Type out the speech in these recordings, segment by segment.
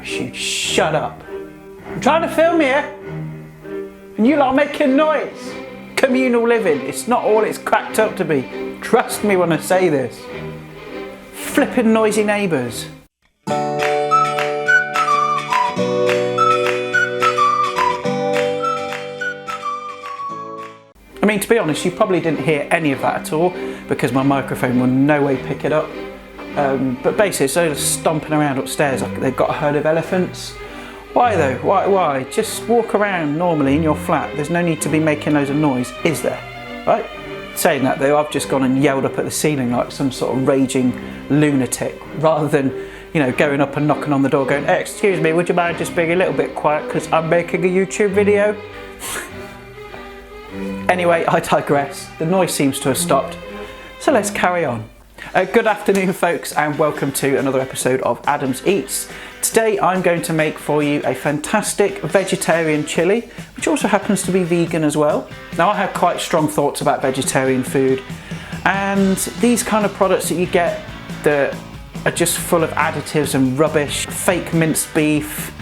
You'd shut up. I'm trying to film here, and you lot are making noise. Communal living, it's not all it's cracked up to be. Trust me when I say this. Flipping noisy neighbours. I mean, to be honest, you probably didn't hear any of that at all because my microphone will no way pick it up. But basically, it's they're stomping around upstairs like they've got a herd of elephants. Why though? Why? Just walk around normally in your flat. There's no need to be making loads of noise, is there? Right? Saying that though, I've just gone and yelled up at the ceiling like some sort of raging lunatic rather than, you know, going up and knocking on the door going, hey, excuse me, would you mind just being a little bit quiet because I'm making a YouTube video? Anyway, I digress. The noise seems to have stopped, so let's carry on. Good afternoon folks, and welcome to another episode of Adam's Eats. Today I'm going to make for you a fantastic vegetarian chili, which also happens to be vegan as well. Now I have quite strong thoughts about vegetarian food, and these kind of products that you get that are just full of additives and rubbish, fake minced beef,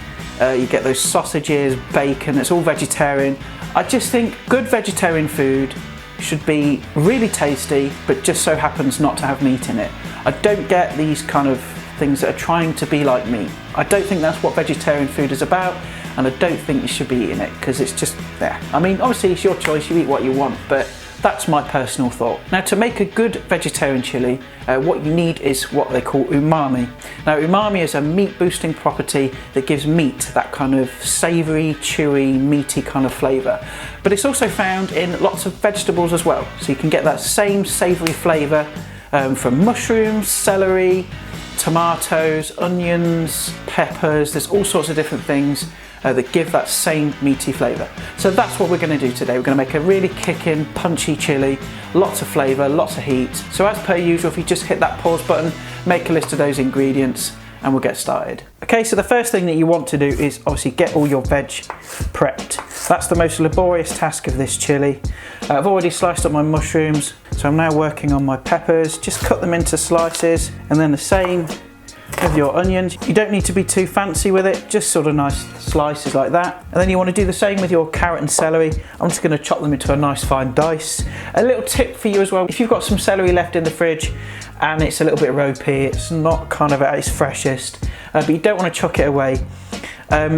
you get those sausages, bacon, it's all vegetarian. I just think good vegetarian food should be really tasty, but just so happens not to have meat in it. I don't get these kind of things that are trying to be like meat. I don't think that's what vegetarian food is about, and I don't think you should be eating it because it's just there. I mean, obviously it's your choice, you eat what you want, but that's my personal thought. Now, to make a good vegetarian chili, what you need is what they call umami. Now, umami is a meat boosting property that gives meat that kind of savoury, chewy, meaty kind of flavour. But it's also found in lots of vegetables as well. So you can get that same savoury flavour from mushrooms, celery, tomatoes, onions, peppers. There's all sorts of different things that give that same meaty flavour. So that's what we're going to do today. We're going to make a really kicking, punchy chili, lots of flavour, lots of heat. So as per usual, if you just hit that pause button, make a list of those ingredients, and we'll get started. Okay, so the first thing that you want to do is obviously get all your veg prepped. That's the most laborious task of this chili. I've already sliced up my mushrooms, so I'm now working on my peppers. Just cut them into slices, and then the same with your onions. You don't need to be too fancy with it, just sort of nice slices like that. And then you want to do the same with your carrot and celery. I'm just going to chop them into a nice fine dice. A little tip for you as well, if you've got some celery left in the fridge and it's a little bit ropey, it's not kind of at its freshest, but you don't want to chuck it away.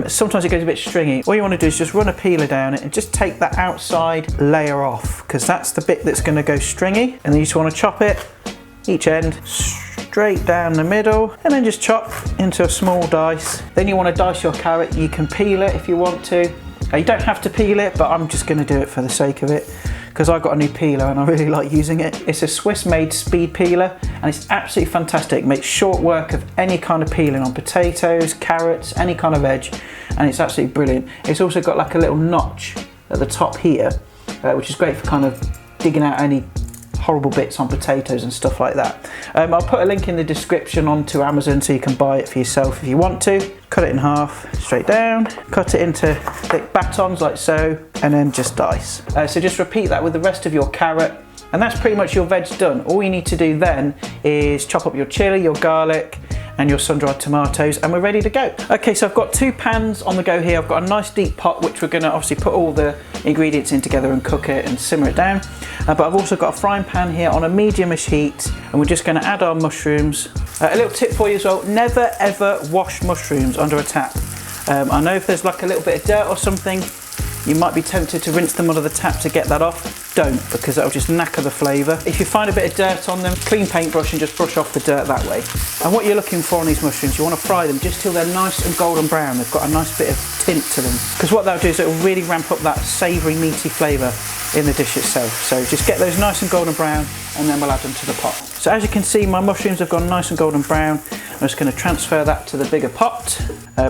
Sometimes it goes a bit stringy. All you want to do is just run a peeler down it and just take that outside layer off, because that's the bit that's going to go stringy. And then you just want to chop it each end straight down the middle, and then just chop into a small dice. Then you want to dice your carrot. You can peel it if you want to. You don't have to peel it, but I'm just going to do it for the sake of it because I got a new peeler and I really like using it. It's a Swiss made speed peeler and it's absolutely fantastic. It makes short work of any kind of peeling on potatoes, carrots, any kind of veg, and it's absolutely brilliant. It's also got like a little notch at the top here, which is great for kind of digging out any horrible bits on potatoes and stuff like that. I'll put a link in the description onto Amazon so you can buy it for yourself if you want to. Cut it in half, straight down, cut it into thick batons like so, and then just dice. So just repeat that with the rest of your carrot, and that's pretty much your veg done. All you need to do then is chop up your chilli, your garlic, and your sun-dried tomatoes, and we're ready to go. Okay, so I've got two pans on the go here. I've got a nice deep pot which we're gonna obviously put all the ingredients in together and cook it and simmer it down. But I've also got a frying pan here on a medium-ish heat, and we're just gonna add our mushrooms. A little tip for you as well, never ever wash mushrooms under a tap. I know if there's like a little bit of dirt or something, you might be tempted to rinse them under the tap to get that off. Don't, because that'll just knacker the flavour. If you find a bit of dirt on them, clean paintbrush and just brush off the dirt that way. And what you're looking for on these mushrooms, you want to fry them just till they're nice and golden brown. They've got a nice bit of tint to them. Because what that'll do is it'll really ramp up that savoury, meaty flavour in the dish itself. So just get those nice and golden brown, and then we'll add them to the pot. So as you can see, my mushrooms have gone nice and golden brown. I'm just going to transfer that to the bigger pot.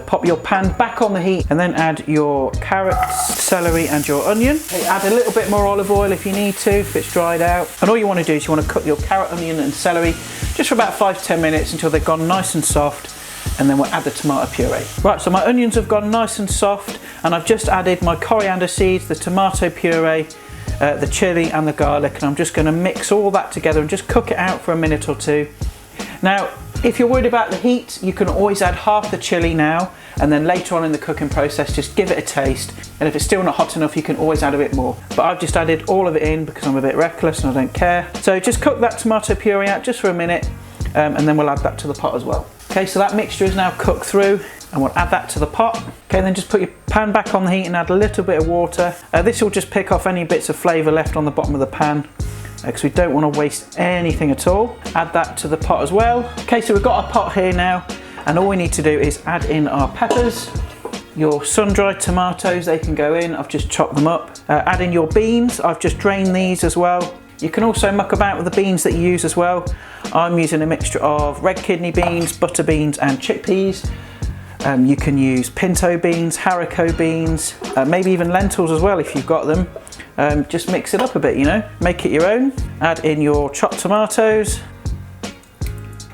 Pop your pan back on the heat, and then add your carrots, celery, and your onion. Okay, add a little bit more olive oil if you need to, if it's dried out. And all you want to do is you want to cook your carrot, onion, and celery just for about 5 to 10 minutes until they've gone nice and soft. And then we'll add the tomato puree. Right, so my onions have gone nice and soft, and I've just added my coriander seeds, the tomato puree, the chilli and the garlic, and I'm just going to mix all that together and just cook it out for a minute or two. Now, If you're worried about the heat, you can always add half the chilli now, and then later on in the cooking process, just give it a taste. And if it's still not hot enough, you can always add a bit more. But I've just added all of it in because I'm a bit reckless and I don't care. So just cook that tomato puree out just for a minute, and then we'll add that to the pot as well. Okay, so that mixture is now cooked through, and we'll add that to the pot. Okay, then just put your pan back on the heat and add a little bit of water. This will just pick off any bits of flavour left on the bottom of the pan, because we don't want to waste anything at all. Add that to the pot as well. Okay, so we've got our pot here now, and all we need to do is add in our peppers. Your sun-dried tomatoes, they can go in. I've just chopped them up. Add in your beans. I've just drained these as well. You can also muck about with the beans that you use as well. I'm using a mixture of red kidney beans, butter beans and chickpeas. You can use pinto beans, haricot beans, maybe even lentils as well if you've got them. Just mix it up a bit, you know, make it your own. Add in your chopped tomatoes.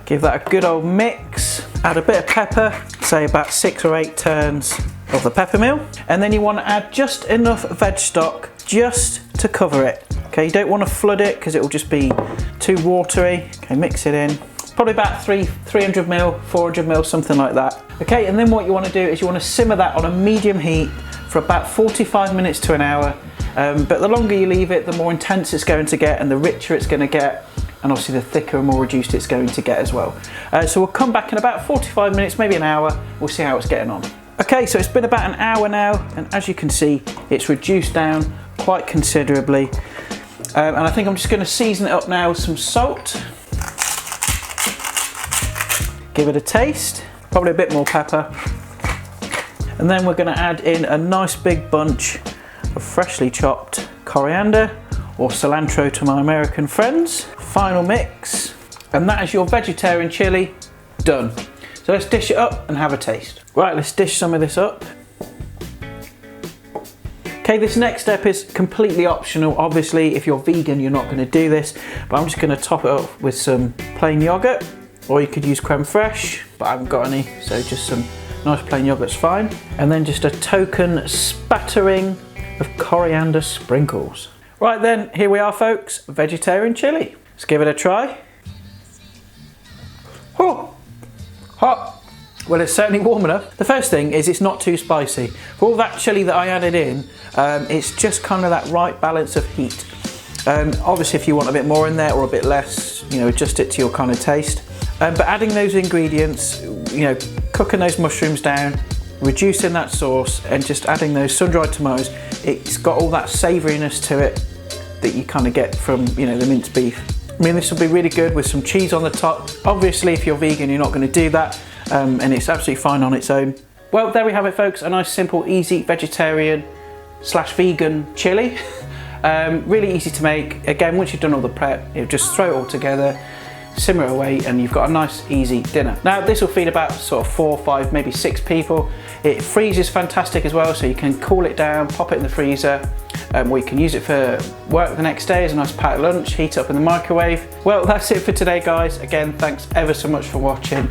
Give that a good old mix. Add a bit of pepper, say about 6 or 8 turns of the pepper mill. And then you want to add just enough veg stock just to cover it. Okay, you don't want to flood it because it will just be too watery. Okay, mix it in. Probably about 300 ml, 400 ml, something like that. Okay, and then what you want to do is you want to simmer that on a medium heat for about 45 minutes to an hour. But the longer you leave it, the more intense it's going to get and the richer it's going to get, and obviously the thicker and more reduced it's going to get as well. So we'll come back in about 45 minutes, maybe an hour. We'll see how it's getting on. Okay, so it's been about an hour now, and as you can see, it's reduced down quite considerably. And I think I'm just going to season it up now with some salt. Give it a taste, probably a bit more pepper. And then we're going to add in a nice big bunch of freshly chopped coriander, or cilantro to my American friends. Final mix, and that is your vegetarian chili done. So let's dish it up and have a taste. Right, let's dish some of this up. Okay, this next step is completely optional. Obviously, if you're vegan, you're not going to do this, but I'm just going to top it up with some plain yogurt, or you could use creme fraiche, but I haven't got any, so just some nice plain yogurt's fine. And then just a token spattering of coriander sprinkles. Right then, here we are folks, vegetarian chili. Let's give it a try. Oh, hot. Well, it's certainly warm enough. The first thing is it's not too spicy. For all that chili that I added in, it's just kind of that right balance of heat. Obviously, if you want a bit more in there or a bit less, you know, adjust it to your kind of taste. But adding those ingredients, you know, cooking those mushrooms down, reducing that sauce, and just adding those sun-dried tomatoes, it's got all that savouriness to it that you kind of get from, you know, the minced beef. I mean, this will be really good with some cheese on the top. Obviously, if you're vegan, you're not going to do that, and it's absolutely fine on its own. Well, there we have it, folks. A nice, simple, easy vegetarian / vegan chili. Really easy to make. Again, once you've done all the prep, you just throw it all together, simmer it away, and you've got a nice, easy dinner. Now, this will feed about sort of 4, 5, maybe 6 people. It freezes fantastic as well, so you can cool it down, pop it in the freezer, or you can use it for work the next day as a nice packed lunch, heat it up in the microwave. Well, that's it for today, guys. Again, thanks ever so much for watching.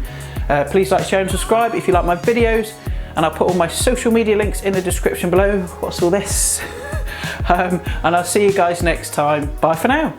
Please like, share and subscribe if you like my videos, and I'll put all my social media links in the description below. What's all this? And I'll see you guys next time. Bye for now.